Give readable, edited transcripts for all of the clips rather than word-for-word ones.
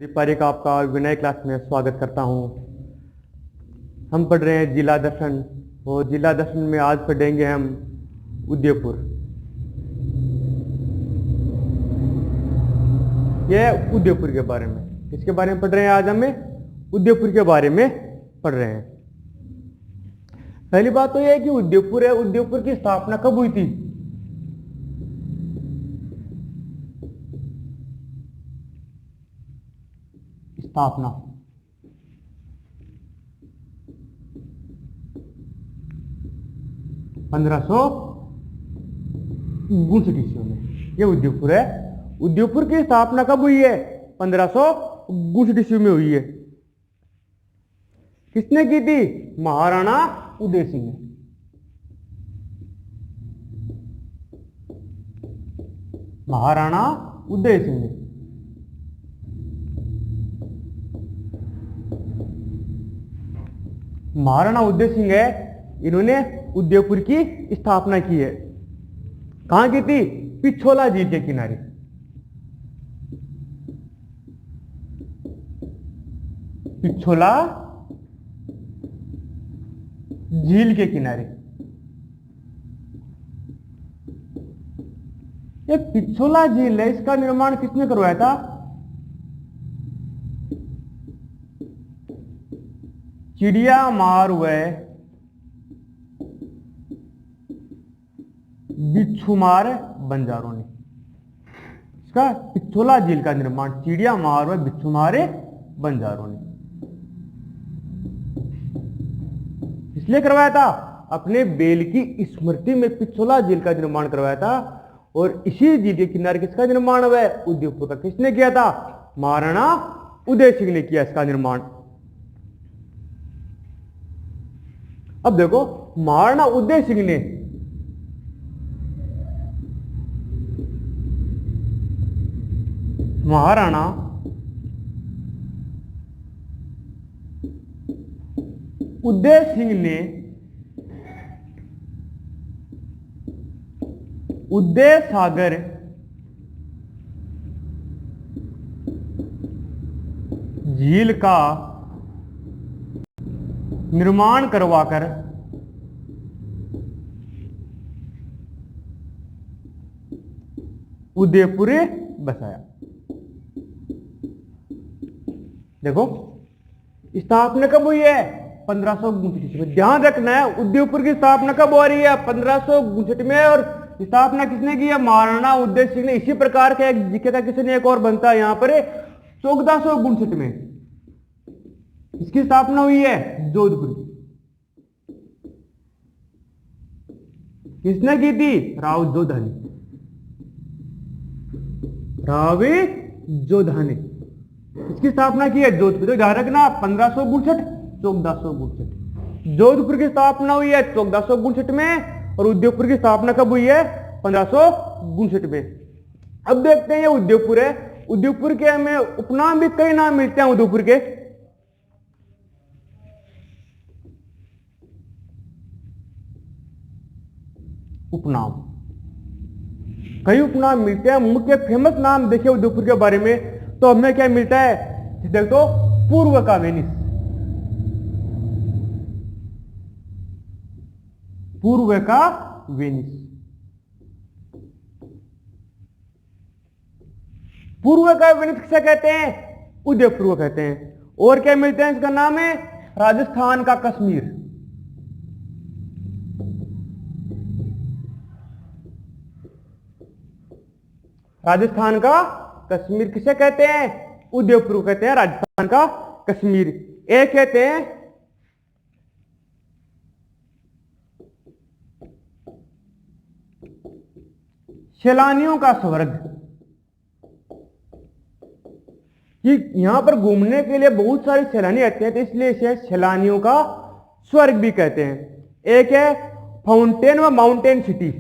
दीपारी का आपका विनय क्लास में स्वागत करता हूँ। हम पढ़ रहे हैं जिला दर्शन और जिला दर्शन में आज पढ़ेंगे हम उदयपुर। यह उदयपुर के बारे में, किसके बारे में पढ़ रहे हैं? आज हमें उदयपुर के बारे में पढ़ रहे हैं। पहली बात तो यह है कि उदयपुर है, उदयपुर की स्थापना कब हुई थी? स्थापना 1559 ईस्वी में। ये उदयपुर है। उदयपुर की स्थापना कब हुई है? 1559 ईस्वी में हुई है। किसने की थी? महाराणा उदय सिंह ने। महाराणा उदय सिंह ने। महाराणा उदय सिंह है, इन्होंने उदयपुर की स्थापना की है। कहां की थी? पिछोला झील के किनारे। पिछोला झील के किनारे। ये पिछोला झील है, इसका निर्माण किसने करवाया था? चिड़िया मार व बिच्छुमार बंजारों ने। इसका पिछोला झील का निर्माण चिड़िया मार व बिच्छुमार बंजारों ने इसलिए करवाया था, अपने बेल की स्मृति में पिछोला झील का निर्माण करवाया था। और इसी झील के किनारे किसका निर्माण हुआ है? उदयपुर का। किसने किया था? महाराणा उदय सिंह ने किया इसका निर्माण। अब देखो, महाराणा उदय सिंह ने महाराणा उदय सिंह ने उदय सागर झील का निर्माण करवाकर उदयपुर बसाया। देखो, स्थापना कब हुई है? 1559 में। ध्यान रखना है, उदयपुर की स्थापना कब हो रही है? 1559 में। और स्थापना किसने की है? महाराणा उदय सिंह ने। इसी प्रकार का एक जीके का किसने एक और बनता है यहां पर 1459 में। इसकी स्थापना हुई है जोधपुर की। किसने की थी? राव जोधानी। राव जोधानी इसकी स्थापना की है जोधपुर। तो ध्यान रखना, 1559 1459। जोधपुर की स्थापना हुई है 1459 में और उदयपुर की स्थापना कब हुई है? 1559 में। अब देखते हैं, ये उदयपुर है। उदयपुर के हमें उपनाम भी कई नाम मिलते हैं उदयपुर के। उपनाम, कई उपनाम मिलते हैं। मुख्य फेमस नाम देखिए उदयपुर के बारे में तो हमें क्या मिलता है? देखो, पूर्व का वेनिस। पूर्व का वेनिस। पूर्व का वेनिस किसे कहते हैं? उदयपुर को कहते हैं। और क्या मिलते हैं? इसका नाम है राजस्थान का कश्मीर। राजस्थान का कश्मीर किसे कहते हैं? उदयपुर को कहते हैं राजस्थान का कश्मीर। एक कहते हैं सैलानियों का स्वर्ग, कि यहां पर घूमने के लिए बहुत सारे सैलानी आते हैं, तो इसलिए इसे सैलानियों का स्वर्ग भी कहते हैं। एक है फाउंटेन व माउंटेन सिटी।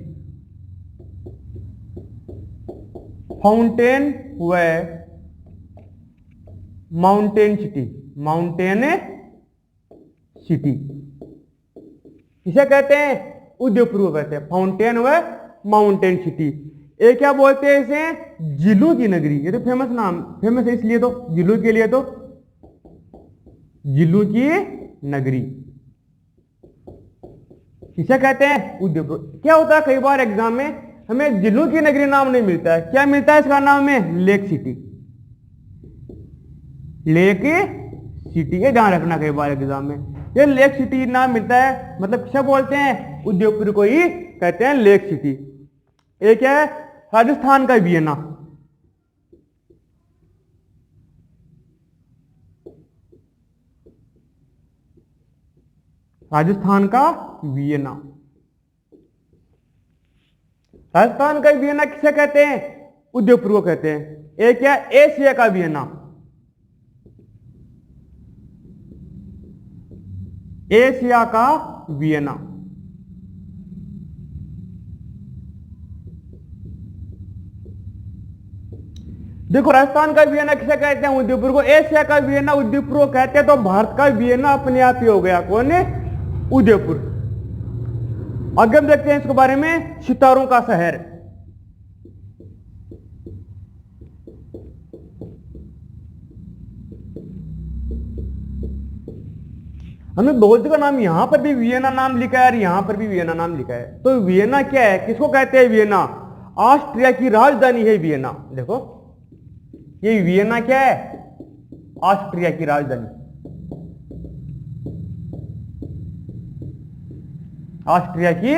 फाउंटेन व माउंटेन सिटी। माउंटेन सिटी इसे कहते हैं उदयपुर को कहते हैं फाउंटेन व माउंटेन सिटी। ये क्या बोलते हैं इसे? जिलों की नगरी। ये तो फेमस नाम, फेमस है इसलिए तो, जिलों के लिए तो जिलों की नगरी किसे कहते हैं? उदयपुर। क्या होता है कई बार एग्जाम में हमें जिलों की नगरी नाम नहीं मिलता है, क्या मिलता है इसका नाम में? Lake city. लेक सिटी, ये ध्यान रखना कई बार एग्जाम में, ये लेक सिटी नाम मिलता है, मतलब किसे बोलते हैं? उदयपुर को ही कहते हैं लेक सिटी। ये क्या है? राजस्थान का वियना। राजस्थान का वियना। राजस्थान का वियना किसे कहते हैं? उदयपुर को कहते हैं। एक क्या? एशिया का वियना। एशिया का वियना। देखो राजस्थान का वियना किसे कहते हैं? उदयपुर को। एशिया का वियना उदयपुर को कहते हैं, तो भारत का वियना अपने आप ही हो गया। कौन है? उदयपुर। आगे हम देखते हैं इसके बारे में, सितारों का शहर। हमने दो जगह नाम, यहां पर भी वियना नाम लिखा है और यहां पर भी वियना नाम लिखा है। तो वियना क्या है? किसको कहते हैं वियना? ऑस्ट्रिया की राजधानी है वियना। देखो ये वियना क्या है? ऑस्ट्रिया की राजधानी। ऑस्ट्रिया की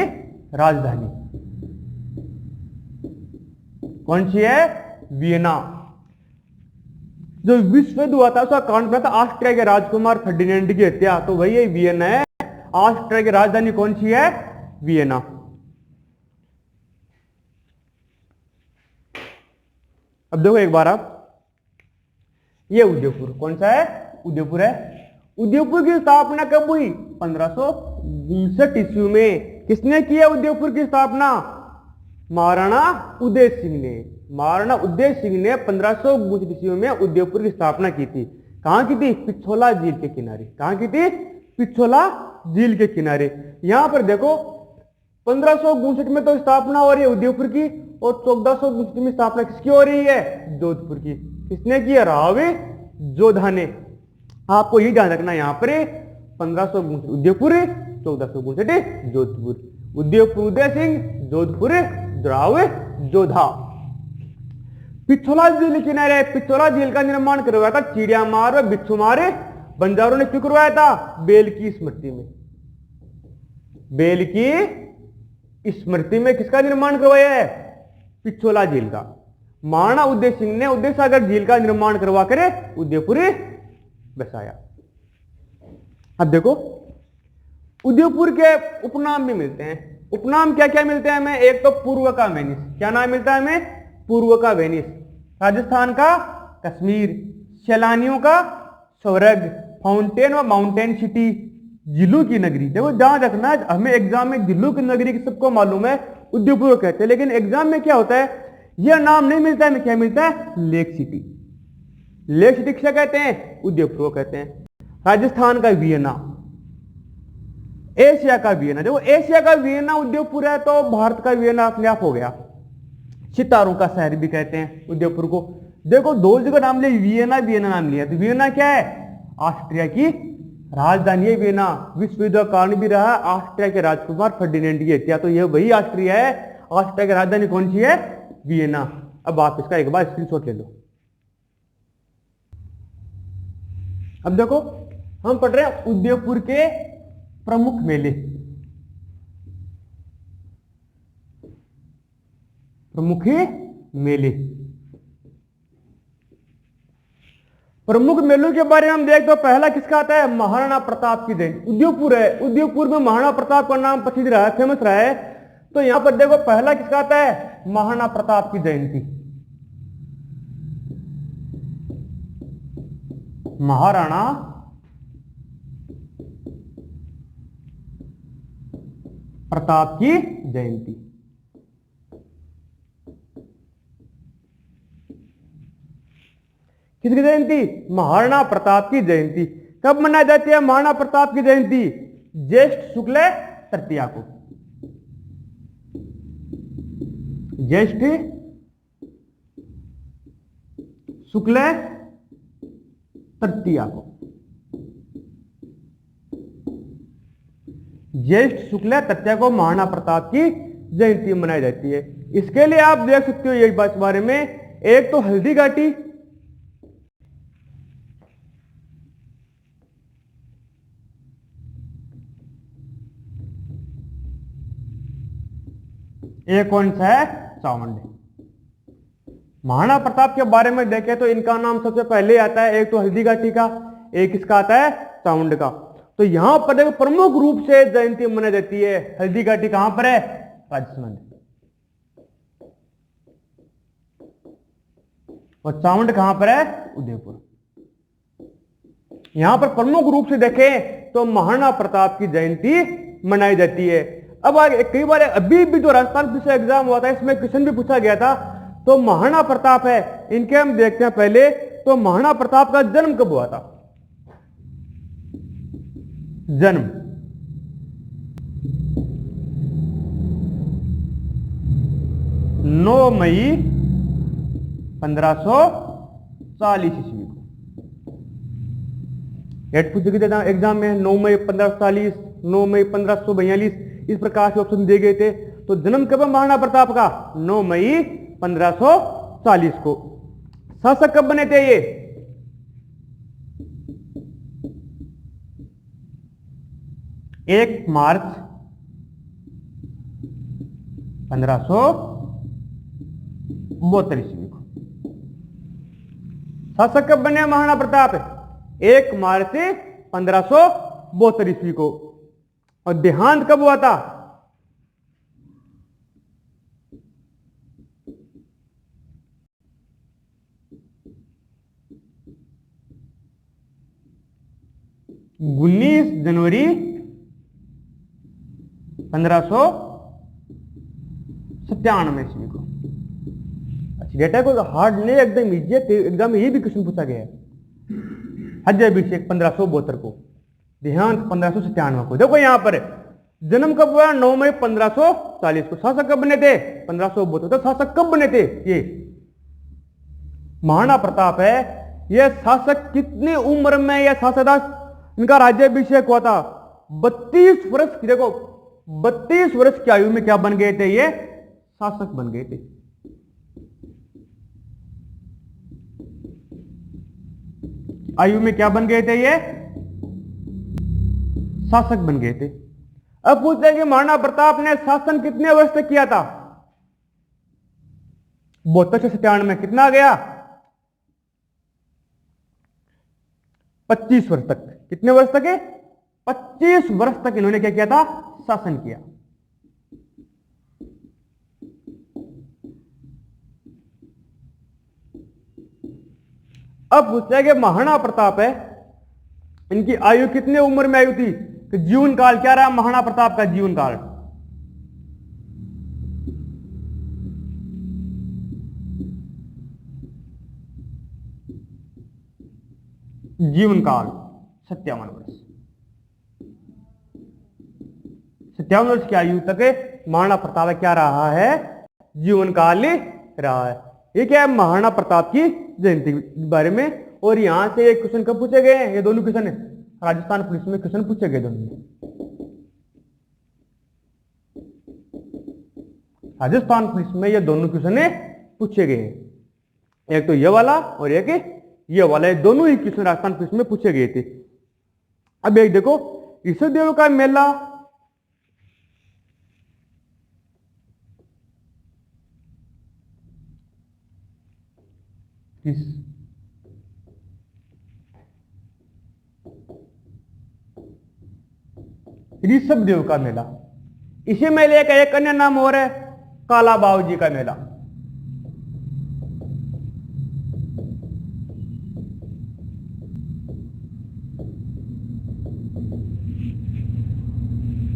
राजधानी कौन सी है? वियना। जो विश्व युद्ध हुआ था उसका कारण बना था ऑस्ट्रिया के राजकुमार फर्डिनेंड की हत्या, तो वही ये वियना है। ऑस्ट्रिया की राजधानी कौन सी है? वियना। अब देखो एक बार आप, ये उदयपुर कौन सा है? उदयपुर है। उदयपुर की स्थापना कब हुई? 1559 ईस्वी में। किसने किया उदयपुर की स्थापना? महाराणा उदय सिंह ने। महाराणा उदय सिंह ने 1559 ईस्वी में उदयपुर की स्थापना की थी। कहां की थी? पिछोला झील के किनारे। कहां की थी? पिछोला झील के किनारे। यहां पर देखो 1559 में तो स्थापना हो रही है उदयपुर की, और 1459 में स्थापना किसकी हो रही है? जोधपुर की। किसने की? रावे जोधा ने। आपको ये ध्यान रखना, यहां पर 1559 उदयपुर, 1459 जोधपुर। उदयपुर उदय सिंह, जोधपुर रावे जोधा। पिछोला झील के किनारे, पिछोला झील का निर्माण करवाया था चिड़िया मार व बिच्छू मारे बंजारों ने। क्यों करवाया था? बेल की स्मृति में। बेल की स्मृति में किसका निर्माण करवाया है? पिछोला झील का। महाराणा उदय सिंह ने उदय सागर झील का निर्माण करवा कर उदयपुर बसाया। अब देखो उदयपुर के उपनाम भी मिलते हैं। उपनाम क्या क्या मिलते हैं हमें? एक तो पूर्व का वेनिस। क्या नाम मिलता है हमें? पूर्व का वेनिस। राजस्थान का कश्मीर। सैलानियों का स्वर्ग। फाउंटेन व माउंटेन सिटी, जिलों की नगरी। देखो ध्यान रखना, हमें एग्जाम में जिलों की नगरी सबको मालूम है उदयपुर को कहते हैं, लेकिन एग्जाम में क्या होता है? यह नाम नहीं मिलता है, क्या मिलता है? Lake city. लेक सिटी किसे कहते हैं? उदयपुर को कहते हैं। राजस्थान का वियना। एशिया का वियना। देखो एशिया का वियना उदयपुर है, तो भारत का वियना अपने आप हो गया। सितारों का शहर भी कहते हैं उदयपुर को। देखो दो जगह नाम लिया, वियना वियना नाम लिया, तो वियना क्या है? ऑस्ट्रिया की राजधानी है वियना। विश्व युद्ध का कारण भी रहा ऑस्ट्रिया के राजकुमार फर्डिनेंड की हत्या, तो यह वही ऑस्ट्रिया है। ऑस्ट्रिया की राजधानी कौन सी है? वियना। अब आप इसका एक बार स्क्रीनशॉट ले लो। अब देखो हम पढ़ रहे हैं उदयपुर के प्रमुख मेले। प्रमुख मेले। प्रमुख मेलों के बारे में हम देख, तो पहला किसका आता है? महाराणा प्रताप की जयंती। उदयपुर है, उदयपुर में महाराणा प्रताप का नाम प्रसिद्ध रहा है, फेमस रहा है, तो यहां पर देखो पहला किसका आता है? महाराणा प्रताप की जयंती। महाराणा प्रताप की जयंती। किसकी जयंती? महाराणा प्रताप की जयंती। कब मनाई जाती है महाराणा प्रताप की जयंती? ज्येष्ठ शुक्ल तृतीया को। ज्येष्ठ शुक्ल तृतीया को, ज्येष्ठ शुक्ल तृतीया को महाराणा प्रताप की जयंती मनाई जाती है। इसके लिए आप देख सकते हो ये बारे में, एक तो हल्दी घाटी, एक कौन सा है, चामुंड। महाराणा प्रताप के बारे में देखें तो इनका नाम सबसे पहले आता है, एक तो हल्दी घाटी का, एक इसका आता है चामुंड का। तो यहां पर देखो प्रमुख रूप से जयंती मनाई जाती है। हल्दी घाटी कहां पर है, राजस्थान, और चामुंड कहां पर है, उदयपुर। यहां पर प्रमुख रूप से देखें तो महाराणा प्रताप की जयंती मनाई जाती है। अब आगे कई बार अभी भी जो राजस्थान पुलिस एग्जाम हुआ था इसमें क्वेश्चन भी पूछा गया था, तो महाराणा प्रताप है, इनके हम देखते हैं पहले। तो महाराणा प्रताप का जन्म कब हुआ था, जन्म 9 मई 1540 ईस्वी को। एट पूछे गए एग्जाम में 9 मई 1540, 9 मई 1542, इस प्रकार के ऑप्शन दिए गए थे। तो जन्म कब है महाराणा प्रताप का, 9 मई 1540 को। शासक कब बने थे ये, 1 मार्च 1572 ईस्वी को। शासक कब बने महाराणा प्रताप, 1 मार्च 1572 ईस्वी को। और देहांत कब हुआ था, उन्नीस जनवरी 1597 ईस्वी को। अच्छा डेटा को हार्ड नहीं, एकदम इजी है, एग्जाम में ये भी क्वेश्चन पूछा गया है। राज्याभिषेक 1572 को, देहांत 1597 को। देखो यहां पर जन्म कब हुआ, 9 मई 1540 को। शासक कब बने थे, 1572। तो शासक कब बने थे, ये महाराणा प्रताप है। यह शासक कितनी उम्र में यह शासक, इनका राज्याभिषेक हुआ था 32 वर्ष की। देखो 32 वर्ष की आयु में क्या बन गए थे, ये शासक बन गए थे। आयु में क्या बन गए थे, ये शासक बन गए थे। अब पूछते हैं कि महाराणा प्रताप ने शासन कितने वर्ष तक किया था, 72 से 97 में कितना आ गया, 25 वर्ष तक। कितने वर्ष तक है, 25 वर्ष तक इन्होंने क्या किया था, शासन किया। अब पूछते हैं कि महाराणा प्रताप है, इनकी आयु कितने उम्र में आयु थी, कि जीवन काल क्या रहा महाराणा प्रताप का जीवन काल, जीवन काल 57 वर्ष। 57 वर्ष की आयु तक महाराणा प्रताप क्या रहा है, जीवन काल रहा है। ये क्या है, महाराणा प्रताप की जयंती के बारे में। और यहां से एक क्वेश्चन कब पूछे गए हैं, ये दोनों क्वेश्चन है राजस्थान पुलिस में क्वेश्चन पूछे गए दोनों में। राजस्थान पुलिस में ये दोनों क्वेश्चन पूछे गए हैं, एक तो ये वाला और एक ये वाला, ये दोनों ही क्वेश्चन राजस्थान पुलिस में पूछे गए थे। अब एक देखो, ईश्वरदेव का मेला ऋषभ देव का मेला, इसी मेले का एक अन्य नाम और है काला बावजी का मेला।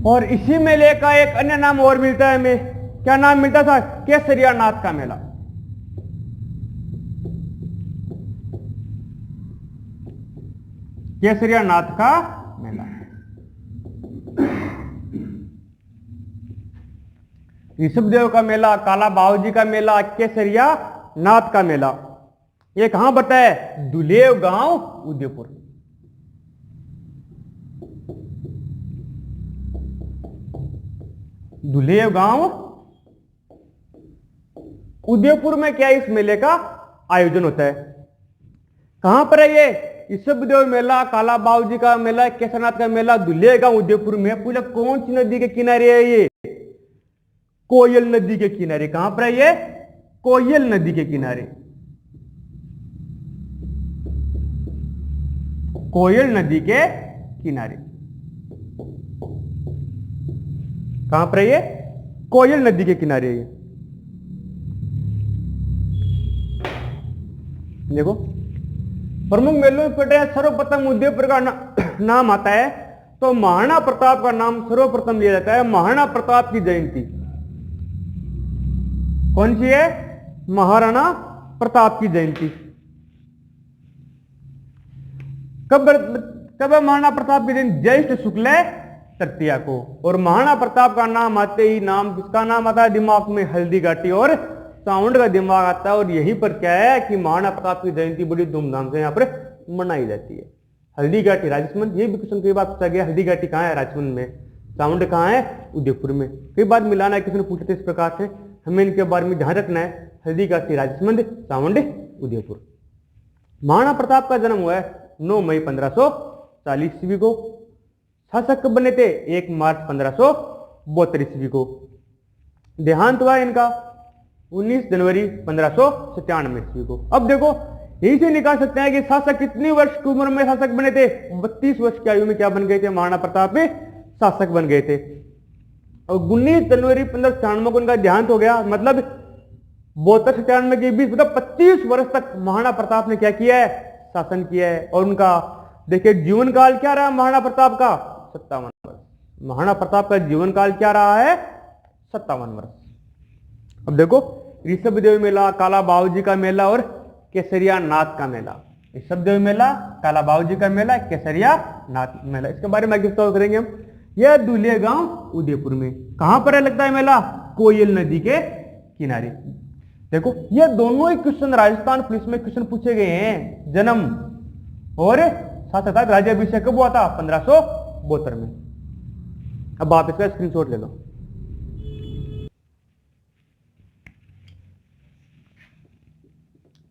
और इसी मेले का एक अन्य नाम और मिलता है हमें, क्या नाम मिलता था, केसरिया नाथ का मेला। केसरिया नाथ का मेला। ऋषभदेव का मेला, काला बाबूजी का मेला, केसरिया नाथ का मेला। ये कहां पड़ता है? दुलेव गांव, उदयपुर। दुलेव गांव, उदयपुर में क्या इस मेले का आयोजन होता है? कहां पर है ये? ऋषभदेव मेला, काला बाबूजी का मेला, केसरनाथ का मेला दुलेव गांव, उदयपुर में। पूछा कौन सी नदी के किनारे है ये? कोयल नदी के किनारे। कहां पर है ये? कोयल नदी के किनारे। कोयल नदी के किनारे। कहां पर है ये? कोयल नदी के किनारे है ये। देखो प्रमुख मेलों में पड़े सर्वप्रथम उदयपुर का नाम आता है तो महाराणा प्रताप का नाम सर्वप्रथम लिया जाता है। महाराणा प्रताप की जयंती कौन सी है? महाराणा प्रताप की जयंती। कब है महाराणा प्रताप की जयंती? ज्येष्ठ शुक्ल तृतीया को। और महाराणा प्रताप का नाम आते ही नाम किसका नाम आता है दिमाग में? हल्दी घाटी और साउंड का दिमाग आता है। और यहीं पर क्या है कि महाराणा प्रताप की जयंती बड़ी धूमधाम से यहाँ पर मनाई जाती है। हल्दी घाटी राजस्थान, ये भी क्वेश्चन कई बार पूछा गया, हल्दी घाटी कहाँ है राजस्थान में? साउंड कहाँ है? उदयपुर में। कई बार मिलाना है, किसी ने पूछा था इस प्रकार से, हमें इनके बारे में ध्यान रखना है। हल्दी घाटी राजस्थान, साउंड उदयपुर। महाराणा प्रताप का जन्म हुआ है 9 मई 1540 ईस्वी को। शासक कब बने थे? 1 मार्च 1572 ईस्वी को। देहांत हुआ इनका 19 जनवरी 1597 ईस्वी को। अब देखो यही से निकाल सकते हैं कि शासक कितनी वर्ष की उम्र में शासक बने थे? 32 वर्ष की आयु में क्या बन गए थे? महाराणा प्रताप में शासक बन गए थे। और 19 जनवरी 1597 को उनका देहांत हो गया। मतलब 72-97 के बीच मतलब 25 वर्ष तक महाराणा प्रताप ने क्या किया है? शासन किया है। और उनका देखिए जीवन काल क्या रहा महाराणा प्रताप का? 57 वर्ष। महाराणा प्रताप का जीवन काल क्या रहा है? 57 वर्ष। अब देखो ऋषभदेव मेला, काला बाबूजी का मेला और केसरिया नाथ का मेला। ऋषभदेव मेला, काला बाबूजी का मेला, केसरिया नाथ मेला, इसके बारे में आगे करेंगे हम। यह दुलेव गांव उदयपुर में। कहां पर है लगता है मेला? कोयल नदी के किनारे। देखो ये दोनों ही क्वेश्चन राजस्थान पुलिस में क्वेश्चन पूछे गए हैं। जन्म और साथ साथ राज्याभिषेक कब हुआ था? 1572 में। अब आप इसका स्क्रीनशॉट ले लो।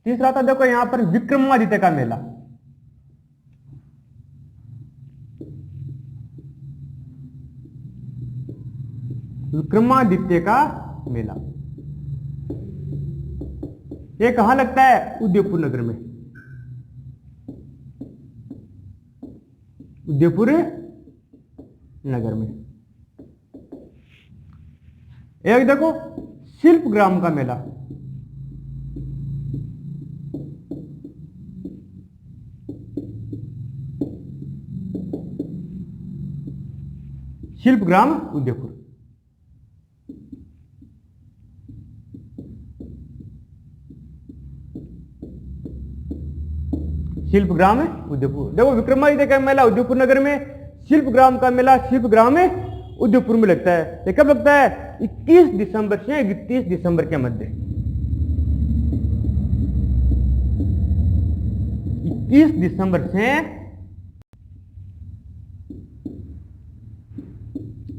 तीसरा था देखो यहां पर विक्रमादित्य का मेला। विक्रमादित्य का मेला ये कहां लगता है? उदयपुर नगर में। उदयपुर नगर में। एक देखो शिल्पग्राम का मेला। शिल्पग्राम उदयपुर। शिल्पग्राम उदयपुर। देखो विक्रमादित्य का मेला उदयपुर नगर में, शिल्पग्राम का मेला शिल्पग्राम उदयपुर में लगता है। ये कब लगता है? 21 दिसंबर से 31 दिसंबर के मध्य। 21 दिसंबर से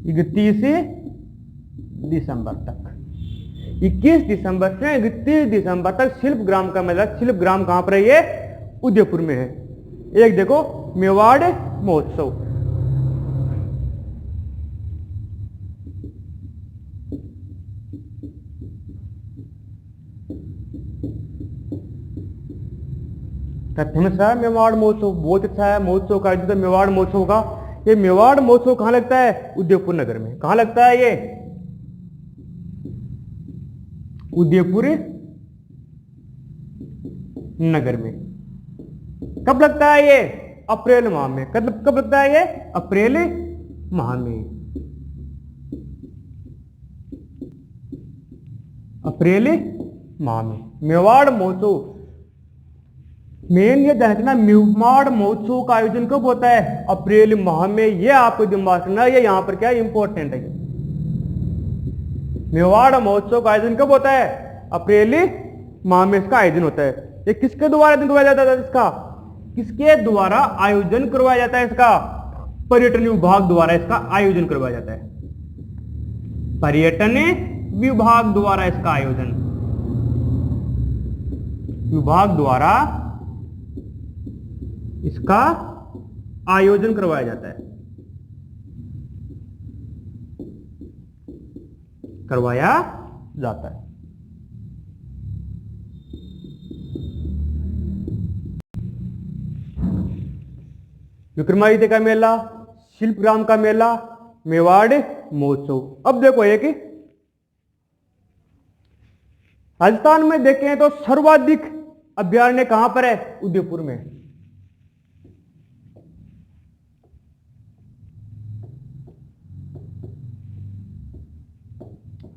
31 दिसंबर तक। 21 दिसंबर से 31 दिसंबर तक शिल्पग्राम का मेला। शिल्पग्राम कहां पर है? ये उदयपुर में है। एक देखो मेवाड़ महोत्सव। फेमस है मेवाड़ महोत्सव, बहुत अच्छा है महोत्सव का आयोजन मेवाड़ महोत्सव का। ये मेवाड़ महोत्सव कहां लगता है? उदयपुर नगर में। कहां लगता है ये? उदयपुर नगर में। कब लगता है ये? अप्रैल माह में। कब लगता है ये? अप्रैल माह में। अप्रैल माह में मेवाड़ महोत्सव। मेन ये ध्यान रखना मेवाड़ महोत्सव का आयोजन कब होता है? अप्रैल माह में। ये आपको दिमाग रखना, ये यहां पर क्या इंपॉर्टेंट है। मेवाड़ महोत्सव का आयोजन कब होता है? अप्रैल माह में इसका आयोजन होता है। ये किसके द्वारा आयोजन करवाया जाता है इसका? किसके द्वारा आयोजन करवाया जाता है इसका? पर्यटन विभाग द्वारा इसका आयोजन करवाया जाता है। पर्यटन विभाग द्वारा इसका आयोजन, विभाग द्वारा इसका आयोजन करवाया जाता है, करवाया जाता है। विक्रमादित्य का मेला, शिल्पग्राम का मेला, मेवाड़ महोत्सव। अब देखो एक राजस्थान में देखें तो सर्वाधिक अभ्यारण्य कहां पर है? उदयपुर में।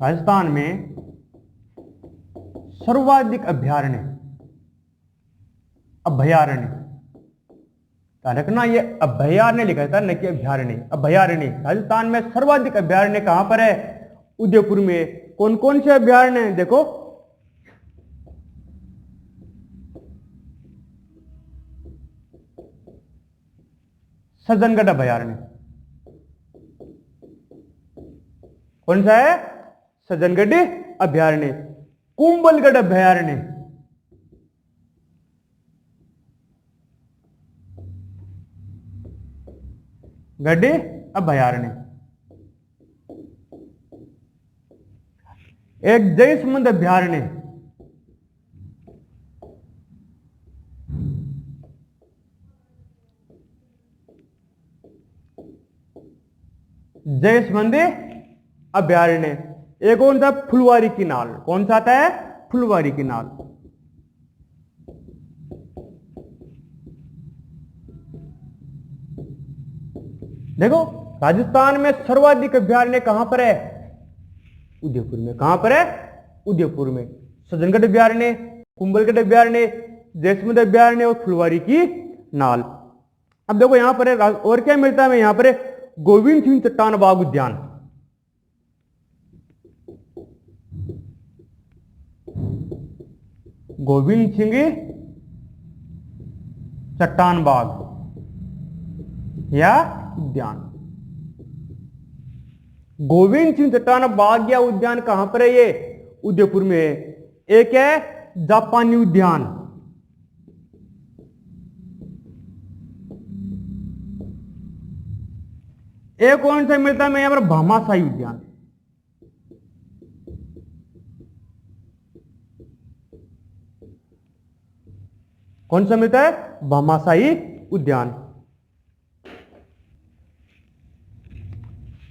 राजस्थान में सर्वाधिक अभ्यारण्य, अभयारण्य रखना, ये अभयारण्य लिखा था न कि अभ्यारण्य। अभयारण्य राजस्थान में सर्वाधिक अभयारण्य कहां पर है? उदयपुर में। कौन कौन से अभयारण्य हैं? देखो, सज्जनगढ़ अभयारण्य। कौन सा है? सज्जनगढ़ अभयारण्य। कुंभलगढ़ अभयारण्य, गढ़ अभयारण्य। एक जयसमंद अभयारण्य, जयसमंद अभयारण्य। एक कौन सा? फुलवारी की नाल। कौन सा आता है? फुलवारी की नाल। देखो, राजस्थान में सर्वाधिक अभयारण्य कहां पर है? उदयपुर में। कहां पर है? उदयपुर में। सज्जनगढ़ अभयारण्य, कुंभलगढ़ अभयारण्य, जयसमंद अभयारण्य और फुलवारी की नाल। अब देखो यहां पर है, और क्या मिलता है? यहां पर गोविंद सिंह चट्टान बाग उद्यान। गोविंद सिंह चट्टान बाग या उद्यान। गोविंद सिंह चट्टान बाग या उद्यान कहां पर है? ये उदयपुर में है। एक है जापानी उद्यान, एक कौन सा मिलता है? मैं यहां पर भामाशाही उद्यान। कौन सा मिलता है? भामाशाही उद्यान।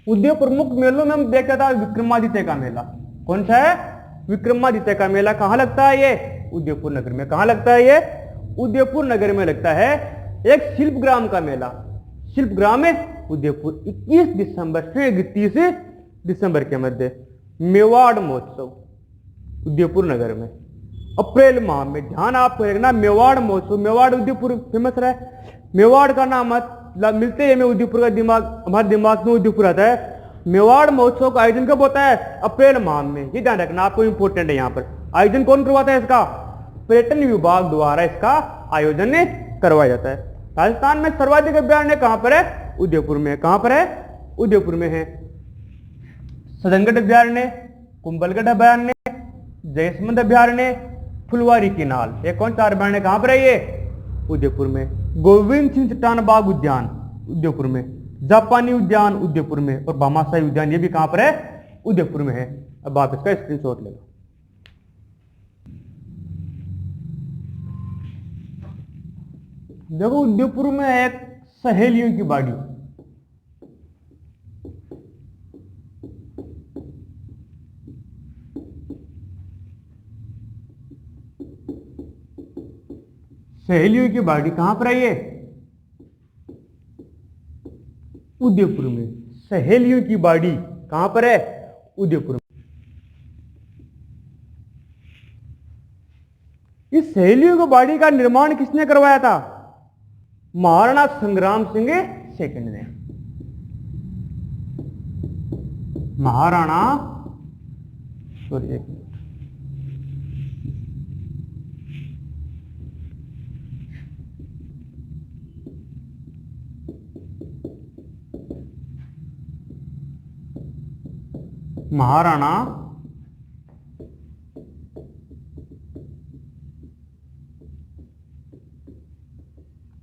उदयपुर मुख्य मेलों में हम देखा था विक्रमादित्य का मेला। कौन सा है? विक्रमादित्य का मेला। कहां लगता है ये? उदयपुर नगर में। कहां लगता है ये? उदयपुर नगर में लगता है। एक शिल्पग्राम का मेला, शिल्पग्राम है उदयपुर, 21 दिसंबर से 31 दिसंबर के मध्य। मेवाड़ महोत्सव उदयपुर नगर में अप्रैल माह में। ध्यान आपको रखना, मेवाड़ महोत्सव। मेवाड़ उदयपुर फेमस रहा है। मेवाड़ का नाम मिलते ही में उदयपुर का दिमाग, हमारे दिमाग में उदयपुर आता है। मेवाड़ महोत्सव का आयोजन कब होता है? अप्रैल माह में। ये ध्यान रखना, आपको इंपोर्टेंट है। यहाँ पर आयोजन कौन करवाता है इसका? पर्यटन विभाग द्वारा इसका आयोजन करवाया जाता है। राजस्थान में सर्वाधिक अभ्यारण्य कहां पर है? उदयपुर में। कहां पर है? उदयपुर में है। सज्जनगढ़ अभ्यारण्य, कुंभलगढ़ अभ्यारण्य, जयसमंद अभ्यारण्य, फुलवारी की नाल। ये कौन सा अभ्यारण्य कहां पर है? ये उदयपुर में। गोविंद सिंह चट्टान बाग उद्यान उदयपुर में, जापानी उद्यान उदयपुर में, और भामाशाही उद्यान ये भी कहां पर है? उदयपुर में है। अब आप इसका स्क्रीनशॉट ले लो। देखो, उदयपुर में एक सहेलियों की बाड़ी, सहेलियों की बाड़ी कहां पर है? ये उदयपुर में। सहेलियों की बाड़ी कहां पर है? उदयपुर में। इस सहेलियों की बाड़ी का निर्माण किसने करवाया था? महाराणा संग्राम सिंह सेकंड ने। महाराणा सॉरी, एक मिनट। महाराणा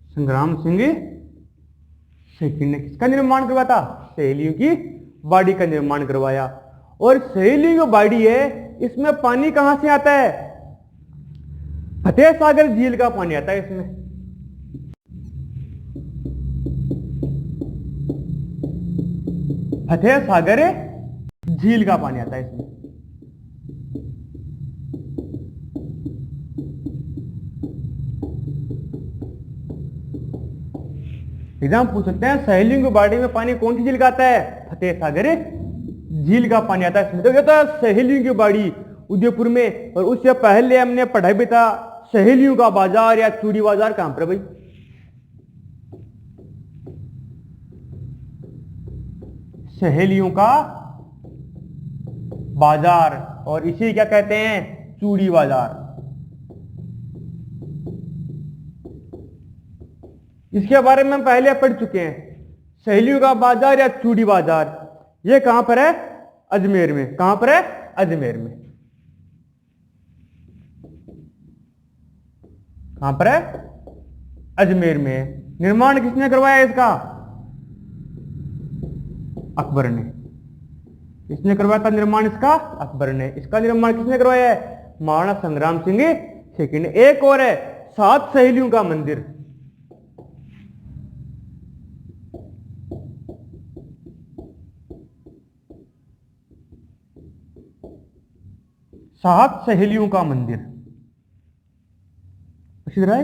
संग्राम सिंह सेकंड ने किसका निर्माण करवाया था? सहेलियों की बाड़ी का निर्माण करवाया। और सहेलियों की बाड़ी है, इसमें पानी कहां से आता है? फतेह सागर झील का पानी आता है इसमें। फतेह सागर झील का पानी आता है इसमें। एग्जाम पूछ सकते हैं सहेलियों की बाड़ी में पानी कौन सी झील का आता है? फतेह सागर झील का पानी आता है इसमें। तो ये तो सहेलियों की बाड़ी उदयपुर में। और उससे पहले हमने पढ़ाई भी था सहेलियों का बाजार या चूड़ी बाजार कहां पर भाई? सहेलियों का बाजार, और इसे क्या कहते हैं? चूड़ी बाजार। इसके बारे में हम पहले पढ़ चुके हैं। सहेलियों का बाजार या चूड़ी बाजार ये कहां पर है? अजमेर में। कहां पर है? अजमेर में। कहां पर है? अजमेर में। निर्माण किसने करवाया इसका? अकबर ने। किसने करवाया था निर्माण इसका? अकबर ने। इसका निर्माण किसने करवाया है? महाराणा संग्राम सिंह सेकंड। एक और है 7 सहेलियों का मंदिर। 7 सहेलियों का मंदिर। अच्छी तरह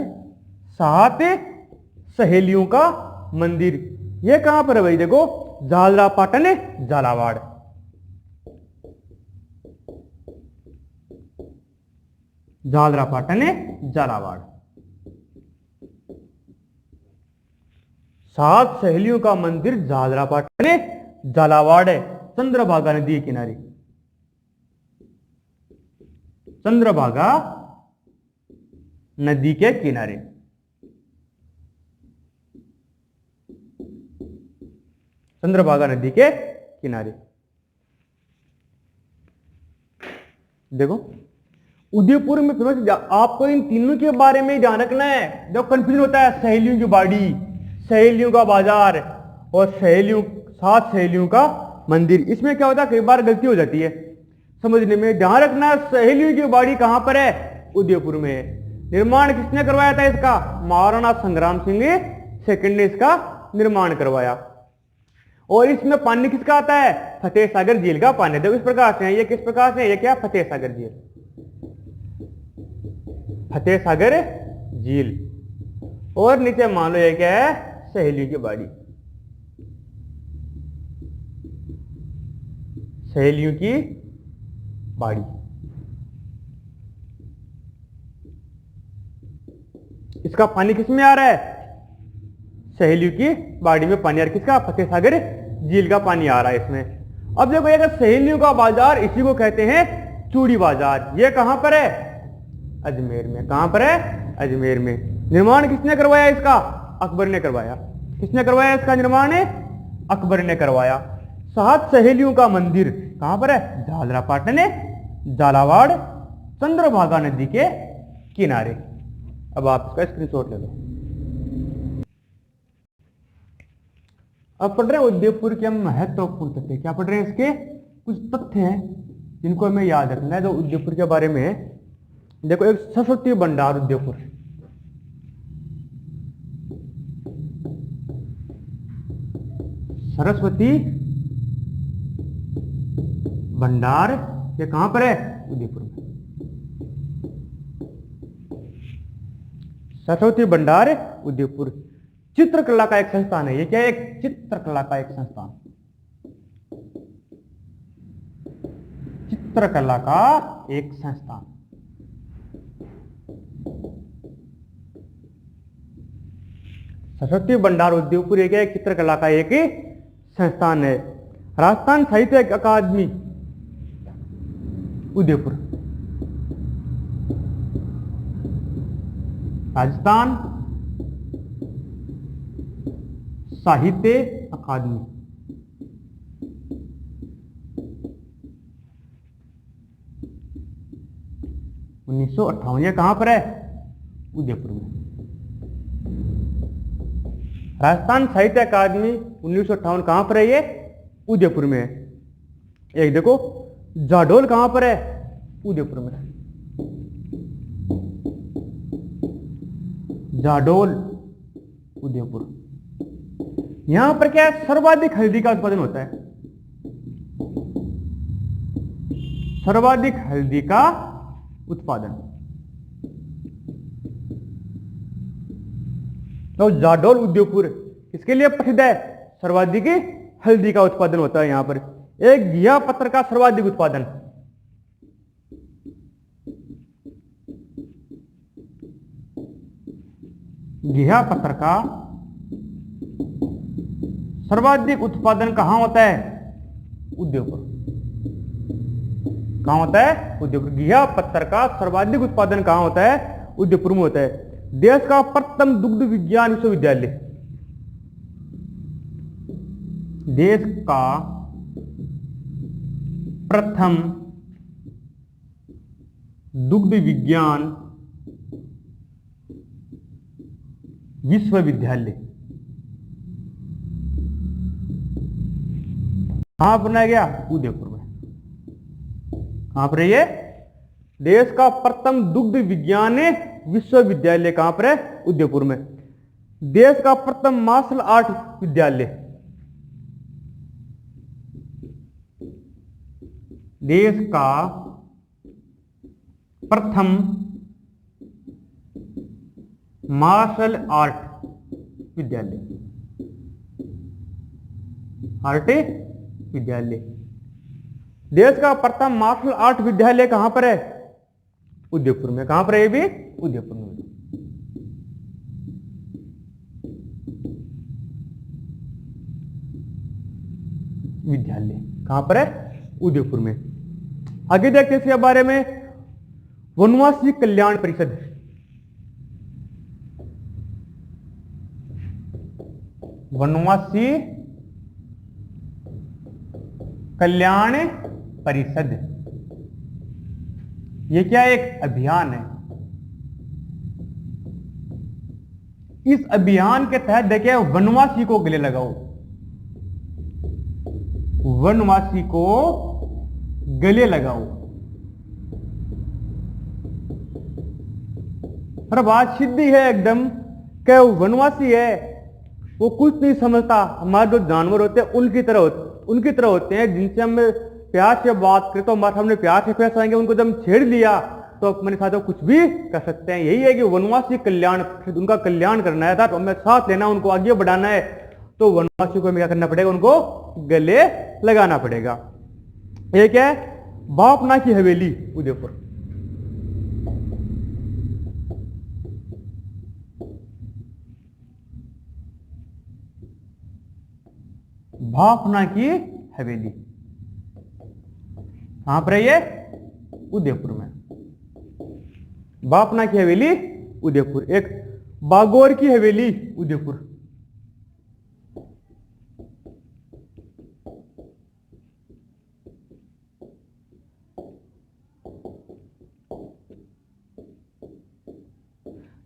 7 सहेलियों का मंदिर। ये कहां पर है भाई? देखो झालरा पाटन झालावाड़। झालरा पाटन झालावाड़। 7 सहेलियों का मंदिर झालरा पाटन झालावाड़ है, चंद्रभागा नदी के किनारे। चंद्रभागा नदी के किनारे। चंद्रभागा नदी के किनारे। देखो उदयपुर में फेमस, आपको इन तीनों के बारे में ध्यान रखना है। जब कंफ्यूजन होता है सहेलियों की बाड़ी, सहेलियों का बाजार और 7 सहेलियों का मंदिर, इसमें क्या होता है कई बार गलती हो जाती है समझने में। ध्यान रखना सहेलियों की बाड़ी कहां पर है? उदयपुर में। निर्माण किसने करवाया था इसका? महाराणा संग्राम सिंह सेकंड ने इसका निर्माण करवाया। और इसमें पानी किसका आता है? फतेह सागर झील का पानी। देखो इस प्रकार से है, ये किस प्रकार से है? ये क्या? फतेह सागर झील। फतेह सागर झील। और नीचे मान लो ये क्या है? सहेलियों की बाड़ी। सहेलियों की बाड़ी। इसका पानी किसमें आ रहा है? सहेलियों की बाड़ी में पानी आ रहा है। किसका? फतेह सागर झील का पानी आ रहा है इसमें। अब देखो ये सहेलियों का बाजार, इसी को कहते हैं चूड़ी बाजार। ये कहां पर है? अजमेर में। कहां पर है? अजमेर में। निर्माण किसने करवाया इसका? अकबर ने करवाया। किसने करवाया इसका निर्माण? अकबर ने करवाया। 7 सहेलियों का मंदिर कहां पर है? झालरा पाटन झालावाड़, चंद्रभागा नदी के किनारे। अब आप इसका स्क्रीनशॉट ले लो। अब पढ़ रहे हैं उदयपुर के महत्वपूर्ण तथ्य। क्या पढ़ रहे हैं? इसके कुछ तथ्य हैं जिनको हमें याद रखना है जो उदयपुर के बारे में है। देखो एक सरस्वती भंडार उदयपुर। सरस्वती भंडार ये कहां पर है? उदयपुर में। सरस्वती भंडार उदयपुर। चित्रकला का एक संस्थान है। ये क्या है? एक चित्रकला का एक संस्थान। चित्रकला का एक संस्थान। सरस्वती भंडार उदयपुर एक चित्रकला का एक संस्थान है। राजस्थान साहित्य अकादमी उदयपुर। राजस्थान साहित्य अकादमी, 1958। ये कहां पर है? उदयपुर में। राजस्थान साहित्य अकादमी 1958 कहां पर है? ये उदयपुर में है। एक देखो जाडोल कहां पर है? उदयपुर में। जाडोल उदयपुर। यहां पर क्या है? सर्वाधिक हल्दी का उत्पादन होता है। सर्वाधिक हल्दी का उत्पादन। तो जाडोल उदयपुर किसके लिए प्रसिद्ध है? सर्वाधिक हल्दी का उत्पादन होता है यहां पर। एक घिया पत्र का सर्वाधिक उत्पादन। घिया पत्र का सर्वाधिक उत्पादन कहां होता है? उदयपुर। कहां होता है? उदयपुर। घिया पत्थर का सर्वाधिक उत्पादन कहां होता है? उदयपुर में होता है। देश का प्रथम दुग्ध विज्ञान विश्वविद्यालय। देश का प्रथम दुग्ध विज्ञान विश्वविद्यालय कहां बनाया गया? उदयपुर में। कहां पर है ये? देश का प्रथम दुग्ध विज्ञान विश्वविद्यालय कहां पर है? उदयपुर में। देश का प्रथम मार्शल आर्ट विद्यालय। देश का प्रथम मार्शल आर्ट विद्यालय। आर्ट विद्यालय। देश का प्रथम मार्शल आर्ट विद्यालय कहां पर है? उदयपुर में। कहां पर है ये भी? उदयपुर में। विद्यालय कहां पर है? उदयपुर में। आगे देखते हैं इसके बारे में। वनवासी कल्याण परिषद। वनवासी कल्याण परिषद, ये क्या एक अभियान है। इस अभियान के तहत देखिए वनवासी को गले लगाओ। वनवासी को गले लगाओ। और बात सीधी है एकदम, क्या वनवासी है वो कुछ नहीं समझता। हमारे जो जानवर होते हैं उनकी तरह होते हैं, जिनसे हम प्यार से बात करें तो हमारे सामने प्यार से पेश आएंगे। उनको जब हम छेड़ दिया तो अपने साथ कुछ भी कर सकते हैं। यही है कि वनवासी कल्याण, उनका कल्याण करना है, तो हमें साथ लेना, उनको आगे बढ़ाना है, तो वनवासी को हमें क्या करना पड़ेगा? उनको गले लगाना पड़ेगा। एक है बापना की हवेली उदयपुर। बापना की हवेली कहां पर है? ये उदयपुर में। बापना की हवेली उदयपुर। एक बागोर की हवेली उदयपुर।